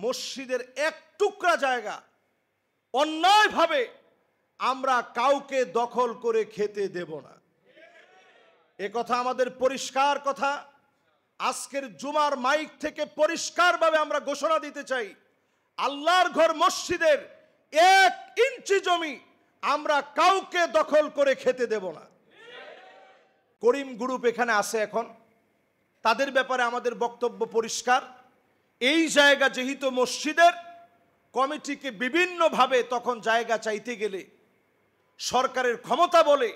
মসজিদের এক টুকরা জায়গা অন্যায়ভাবে আমরা কাউকে দখল করে খেতে দেব না। এ কথা আমাদের পরিষ্কার কথা। আজকের জুমার মাইক থেকে পরিষ্কারভাবে আমরা ঘোষণা দিতে চাই, আল্লাহর ঘর মসজিদের 1 ইঞ্চি জমি আমরা কাউকে দখল করে খেতে দেব না। করিম গ্রুপ এখানে আছে, এখন তাদের ব্যাপারে আমাদের বক্তব্য পরিষ্কার। এই জায়গা যেহেতু মসজিদের, কমিটিকে বিভিন্নভাবে তখন জায়গা চাইতে গেলে সরকারের ক্ষমতা বলে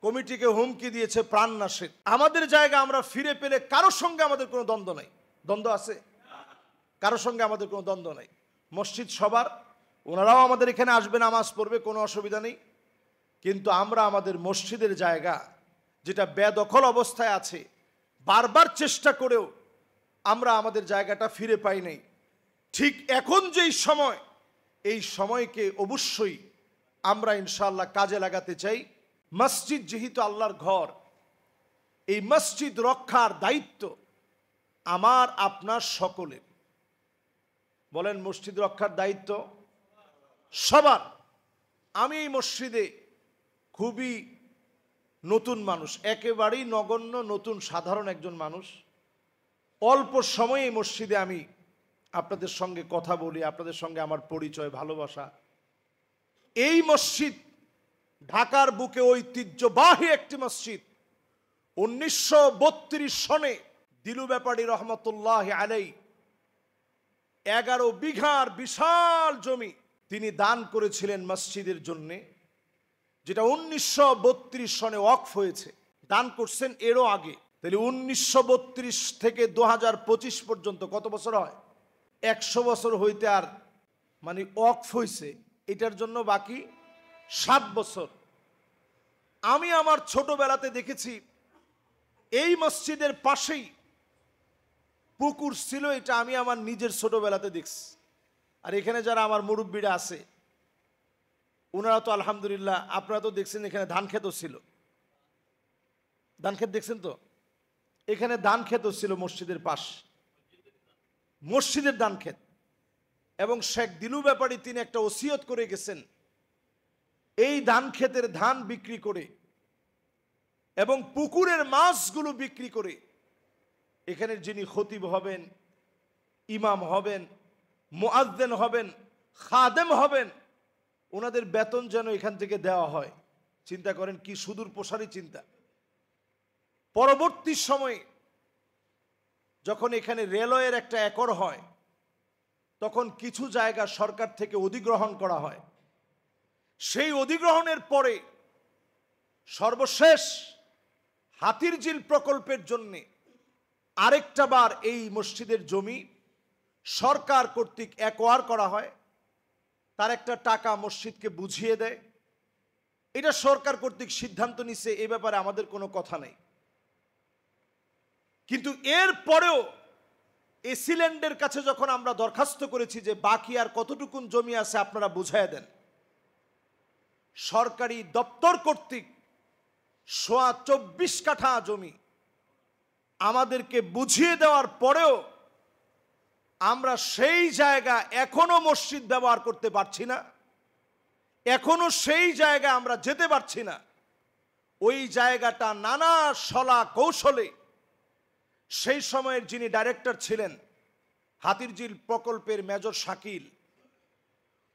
কমিটিকে হুমকি দিয়েছে প্রাণনাশের। আমাদের জায়গা আমরা ফিরে পেলে কারোর সঙ্গে আমাদের কোনো দ্বন্দ্ব নাই। দ্বন্দ্ব আছে? কারোর সঙ্গে আমাদের কোনো দ্বন্দ্ব নাই। মসজিদ সবার, ওনারাও আমাদের এখানে আসবে, নামাজ পড়বে, কোনো অসুবিধা নেই। কিন্তু আমরা আমাদের মসজিদের জায়গা যেটা বেদখল অবস্থায় আছে, বারবার চেষ্টা করেও আমরা আমাদের জায়গাটা ফিরে পাই নাই। ঠিক এখন যেই সময়, এই সময়কে অবশ্যই আমরা ইনশাআল্লাহ কাজে লাগাতে চাই। মসজিদ যেহেতু আল্লাহর ঘর, এই মসজিদ রক্ষার দায়িত্ব আমার আপনার সকলের। বলেন, মসজিদ রক্ষার দায়িত্ব সবার। আমি এই মসজিদে খুবই নতুন মানুষ, একেবারেই নগণ্য নতুন সাধারণ একজন মানুষ। অল্প সময়ে এই মসজিদে আমি আপনাদের সঙ্গে কথা বলি, আপনাদের সঙ্গে আমার পরিচয়, ভালোবাসা। এই মসজিদ ঢাকার বুকে ঐতিহ্যবাহী একটি মসজিদ। 1932 সনে দিলু ব্যাপারী রহমতুল্লাহ আলাই 11 বিঘার বিশাল জমি তিনি দান করেছিলেন মসজিদের জন্যে, যেটা 1932 সনে ওয়াকফ হয়েছে। দান করছেন এরও আগে। তাহলে 1932 থেকে 2025 পর্যন্ত কত বছর হয়? 100 বছর হইতে আর মানে ওয়াকফ হয়েছে, এটার জন্য বাকি 7 বছর। আমি আমার ছোটবেলাতে দেখেছি এই মসজিদের পাশেই পুকুর ছিল, এটা আমি আমার নিজের ছোটবেলাতে দেখছি। আর এখানে যারা আমার মুরব্বীরা আছে ওনারা তো আলহামদুলিল্লাহ, আপনারা তো দেখছেন এখানে ধান ক্ষেতও ছিল। ধান ক্ষেত দেখছেন তো? এখানে ধান ক্ষেতও ছিল মসজিদের পাশ, মসজিদের ধান ক্ষেত। এবং শেখ দিলু ব্যাপারী তিনি একটা ওসিয়ত করে গেছেন, এই ধান ক্ষেতের ধান বিক্রি করে এবং পুকুরের মাছগুলো বিক্রি করে এখানের যিনি খতিব হবেন, ইমাম হবেন, মুআজ্জিন হবেন, খাদেম হবেন, ওনাদের বেতন যেন এখান থেকে দেওয়া হয়। চিন্তা করেন কি সুদূর প্রসারী চিন্তা। পরবর্তী সময়ে যখন এখানে রেলওয়ের একটা একর হয়, তখন কিছু জায়গা সরকার থেকে অধিগ্রহণ করা হয়। সেই অধিগ্রহণের পরে সর্বশেষ হাতিরঝিল প্রকল্পের জন্য আরেকটা বার এই মসজিদের জমি সরকার কর্তৃক অ্যাকোয়ার করা হয়। তার একটা টাকা মসজিদকে বুঝিয়ে দেয়। এটা সরকার কর্তৃক সিদ্ধান্ত নিছে, এই ব্যাপারে আমাদের কোনো কথা নেই। কিন্তু এর পরেও এসিল্যান্ডের কাছে যখন আমরা দরখাস্ত করেছি যে বাকি আর কতটুকুন জমি আছে আপনারা বুঝাইয়া দেন, সরকারি দপ্তর কর্তৃক 24 কাঠা জমি আমাদেরকে বুঝিয়ে দেওয়ার পরেও আমরা সেই জায়গা এখনো মসজিদ ব্যবহার করতে পারছি না, এখনো সেই জায়গা আমরা যেতে পারছি না। ওই জায়গাটা নানা সলা কৌশলে সেই সময়ের যিনি ডাইরেক্টর ছিলেন হাতিরঝিল প্রকল্পের মেজর শাকিল,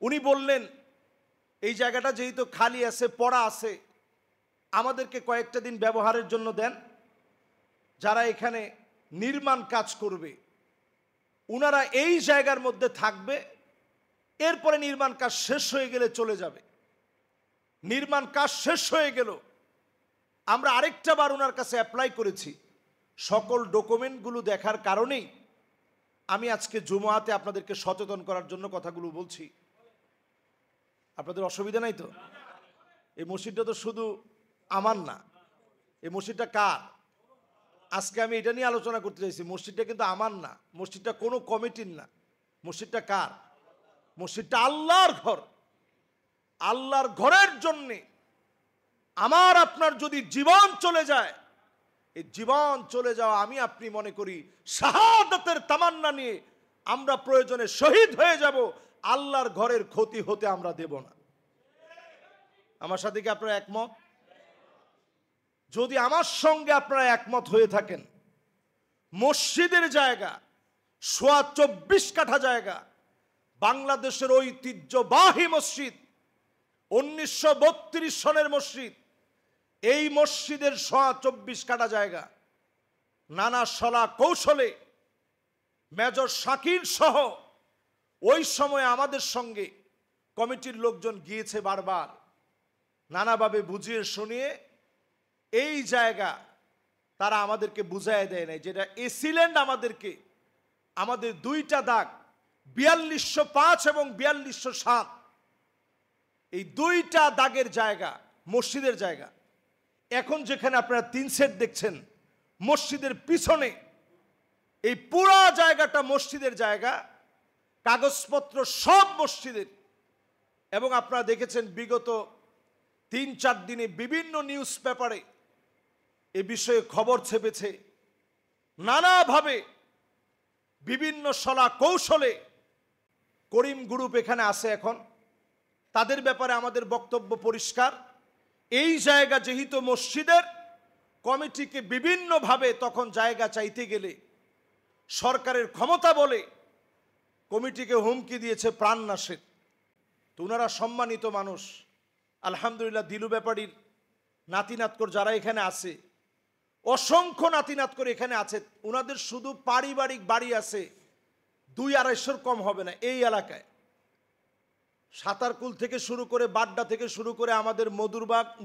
উনি বললেন এই জায়গাটা যেহেতু খালি আছে, পড়া আছে, আমাদেরকে কয়েকটা দিন ব্যবহারের জন্য দেন। যারা এখানে নির্মাণ কাজ করবে ওনারা এই জায়গার মধ্যে থাকবে, এরপরে নির্মাণ কাজ শেষ হয়ে গেলে চলে যাবে। নির্মাণ কাজ শেষ হয়ে গেল, আমরা আরেকটা বার ওনার কাছে অ্যাপ্লাই করেছি। সকল ডকুমেন্টগুলো দেখার কারণেই আমি আজকে জুমাতে আপনাদেরকে সচেতন করার জন্য কথাগুলো বলছি। আপনাদের অসুবিধা নাই তো? এই মসজিদটা তো শুধু আমার না, এই মসজিদটা কার? আজকে আমি এটা নিয়ে আলোচনা করতে চাইছি। মসজিদটা কিন্তু আমার না, মসজিদটা কোনো কমিটির না, মসজিদটা কার? মসজিদটা আল্লাহর ঘর। আল্লাহর ঘরের জন্যে আমার আপনার যদি জীবন চলে যায়, এই জীবন চলে যাওয়া আমি আপনি মনে করি শাহাদাতের তামান্না নিয়ে আমরা প্রয়োজনে শহীদ হয়ে যাব, আল্লাহর ঘরের ক্ষতি হতে আমরা দেব না। আমার সাথে কি আপনারা একমত? যদি আমার সঙ্গে আপনারা একমত হয়ে থাকেন, মসজিদের জায়গা 24 কাঠা জায়গা, বাংলাদেশের ঐতিহ্যবাহী মসজিদ, 1932 সনের মসজিদ, এই মসজিদের 24 কাঠা জায়গা নানা সলা কৌশলে মেজর শাকির সহ ওই সময় আমাদের সঙ্গে কমিটির লোকজন গিয়েছে, বারবার নানাভাবে বুঝিয়ে শুনিয়ে এই জায়গা তারা আমাদেরকে বুঝায় দেয় নাই। যেটা এসিল্যান্ড আমাদেরকে আমাদের দুইটা দাগ 4205 এবং 4207, এই দুইটা দাগের জায়গা মসজিদের জায়গা। এখন যেখানে আপনারা 3 সেট দেখছেন মসজিদের পিছনে, এই পুরো জায়গাটা মসজিদের জায়গা, কাগজপত্র সব মসজিদের। এবং আপনারা দেখেছেন বিগত 3-4 দিনে বিভিন্ন নিউজ পেপারে এ বিষয়ে খবর ছেপেছে, নানাভাবে বিভিন্ন সলা কৌশলে করিম গ্রুপ এখানে আছে। এখন তাদের ব্যাপারে আমাদের বক্তব্য পরিষ্কার, এই জায়গা যেহেতু মসজিদের, কমিটিকে বিভিন্নভাবে তখন জায়গা চাইতে গেলে সরকারের ক্ষমতা বলে কমিটিকে হুমকি দিয়েছে প্রাণনাশের। তো ওনারা সম্মানিত মানুষ, আলহামদুলিল্লাহ। দিলু ব্যাপারীর নাতিনাতকর যারা এখানে আছে, অসংখ্য নাতিনাতকর এখানে আছে, ওনাদের শুধু পারিবারিক বাড়ি আছে 200-250 কম হবে না এই এলাকায়। সাতারকুল থেকে শুরু করে বাড্ডা থেকে শুরু করে আমাদের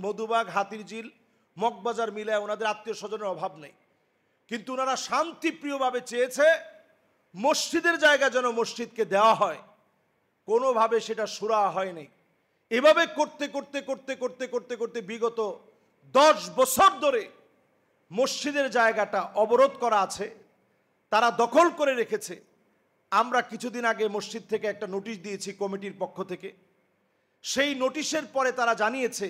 মধুবাগ, হাতিরঝিল, মগবাজার মিলায় ওনাদের আত্মীয় স্বজনের অভাব নেই। কিন্তু ওনারা শান্তিপ্রিয়ভাবে চেয়েছে মসজিদের জায়গা যেন মসজিদকে দেওয়া হয়, কোনোভাবে সেটা সুরা হয়নি। এভাবে করতে করতে করতে করতে করতে করতে বিগত 10 বছর ধরে মসজিদের জায়গাটা অবরোধ করা আছে, তারা দখল করে রেখেছে। আমরা কিছুদিন আগে মসজিদ থেকে একটা নোটিশ দিয়েছি কমিটির পক্ষ থেকে। সেই নোটিশের পরে তারা জানিয়েছে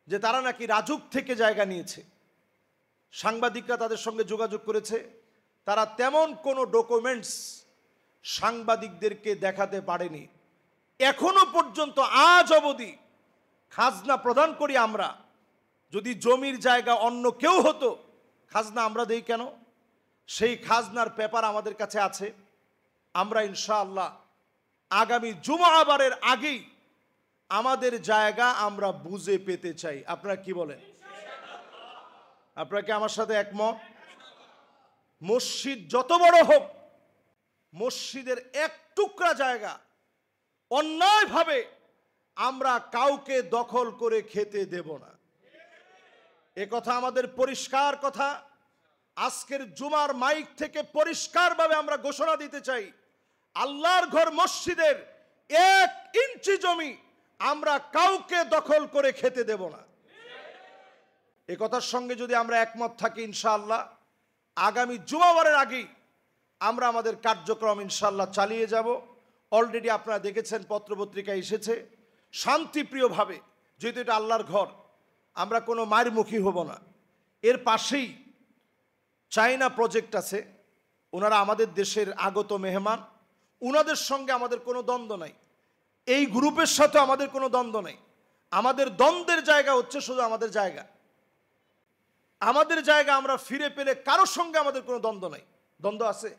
যে তারা নাকি রাজুক থেকে জায়গা নিয়েছে। সাংবাদিকরা তাদের সঙ্গে যোগাযোগ করেছে, তারা তেমন কোনো ডকুমেন্টস সাংবাদিকদেরকে দেখাতে পারেনি। এখনো পর্যন্ত আজ অবধি খাজনা প্রদান করি আমরা। যদি জমির জায়গা অন্য কেউ হতো, খাজনা আমরা দেই কেন? সেই খাজনার পেপার আমাদের কাছে আছে। আমরা ইনশাআল্লাহ আগামী জুমাবারের আগেই আমাদের জায়গা আমরা বুঝে পেতে চাই। আপনারা কি বলেন? আপনারা কি আমার সাথে একমত? মসজিদ যত বড় হোক, মসজিদের এক টুকরা জায়গা অন্যায়ভাবে আমরা কাউকে দখল করে খেতে দেব না। এ কথা আমাদের পরিষ্কার কথা। আজকের জুমার মাইক থেকে পরিষ্কারভাবে আমরা ঘোষণা দিতে চাই, আল্লাহর ঘর মসজিদের 1 ইঞ্চি জমি আমরা কাউকে দখল করে খেতে দেব না। এ কথার সঙ্গে যদি আমরা একমত থাকি, ইনশাআল্লাহ আগামী জুমাবারের আগেই আমরা আমাদের কার্যক্রম ইনশাআল্লাহ চালিয়ে যাব। অলরেডি আপনারা দেখেছেন পত্রপত্রিকা এসেছে, শান্তিপ্রিয়ভাবে, যেহেতু এটা আল্লাহর ঘর, আমরা কোনো মারমুখী হব না। এর পাশেই চায়না প্রজেক্ট আছে, ওনারা আমাদের দেশের আগত মেহমান, ওনাদের সঙ্গে আমাদের কোনো দ্বন্দ্ব নাই। এই গ্রুপের সাথে আমাদের কোনো দ্বন্দ্ব নেই। আমাদের দ্বন্দ্বের জায়গা হচ্ছে শুধু আমাদের জায়গা। আমাদের জায়গা আমরা ফিরে পেলে কারোর সঙ্গে আমাদের কোনো দ্বন্দ্ব নাই। দ্বন্দ্ব আছে?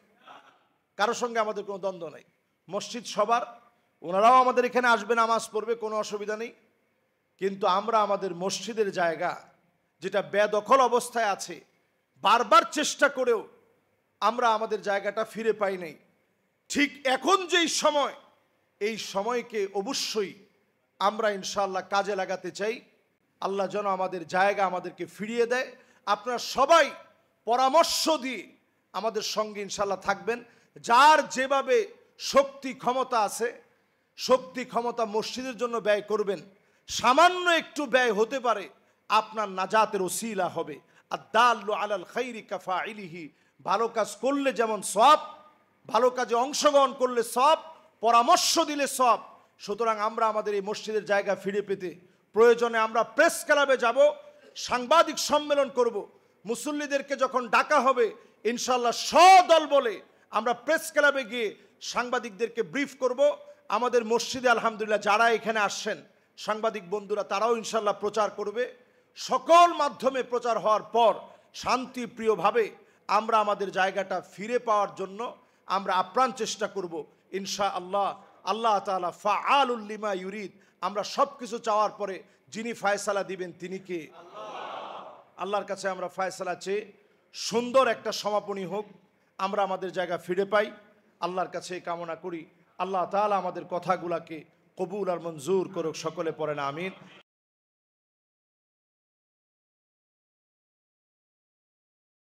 কারোর সঙ্গে আমাদের কোনো দ্বন্দ্ব নাই। মসজিদ সবার, ওনারাও আমাদের এখানে আসবে, নামাজ পড়বে, কোনো অসুবিধা নেই। কিন্তু আমরা আমাদের মসজিদের জায়গা যেটা বেদখল অবস্থায় আছে, বারবার চেষ্টা করেও আমরা আমাদের জায়গাটা ফিরে পাই নাই। ঠিক এখন যেই সময়, এই সময়কে অবশ্যই আমরা ইনশাআল্লাহ কাজে লাগাতে চাই। আল্লাহ যেন আমাদের জায়গা আমাদেরকে ফিরিয়ে দেয়। আপনারা সবাই পরামর্শ দিয়ে আমাদের সঙ্গে ইনশাআল্লাহ থাকবেন। যার যেভাবে শক্তি ক্ষমতা আছে, শক্তি ক্ষমতা মসজিদের জন্য ব্যয় করবেন। সামান্য একটু ব্যয় হতে পারে, আপনার নাজাতের ওসিলা হবে। আদ-দাল্লু আলাল খাইরি কাফাইলিহি, ভালো কাজ করলে যেমন সওয়াব, ভালো কাজে অংশগ্রহণ করলে সওয়াব, পরামর্শ দিলে সওয়াব। সুতরাং আমরা আমাদের এই মসজিদের জায়গা ফিরে পেতে প্রয়োজনে আমরা প্রেস ক্লাবে যাব, সাংবাদিক সম্মেলন করব। মুসল্লিদেরকে যখন ডাকা হবে ইনশাআল্লাহ সদল বলে আমরা প্রেস ক্লাবে গিয়ে সাংবাদিকদেরকে ব্রিফ করব। আমাদের মসজিদে আলহামদুলিল্লাহ যারা এখানে আসছেন সাংবাদিক বন্ধুরা তারাও ইনশাল্লাহ প্রচার করবে। সকল মাধ্যমে প্রচার হওয়ার পর শান্তিপ্রিয়ভাবে আমরা আমাদের জায়গাটা ফিরে পাওয়ার জন্য আমরা আপ্রাণ চেষ্টা করব ইনশাআল্লাহ। আল্লাহ তাআলা ফাআলুল লিমা ইউরিদ। আমরা সব কিছু চাওয়ার পরে যিনি ফায়সালা দিবেন তিনি কে? আল্লাহর কাছে আমরা ফায়সালা চেয়ে সুন্দর একটা সমাপনী হোক, আমরা আমাদের জায়গা ফিরে পাই, আল্লাহর কাছে কামনা করি। আল্লাহ তাআলা আমাদের কথাগুলাকে কবুল আর মঞ্জুর করুক। সকলে পড়েন আমিন।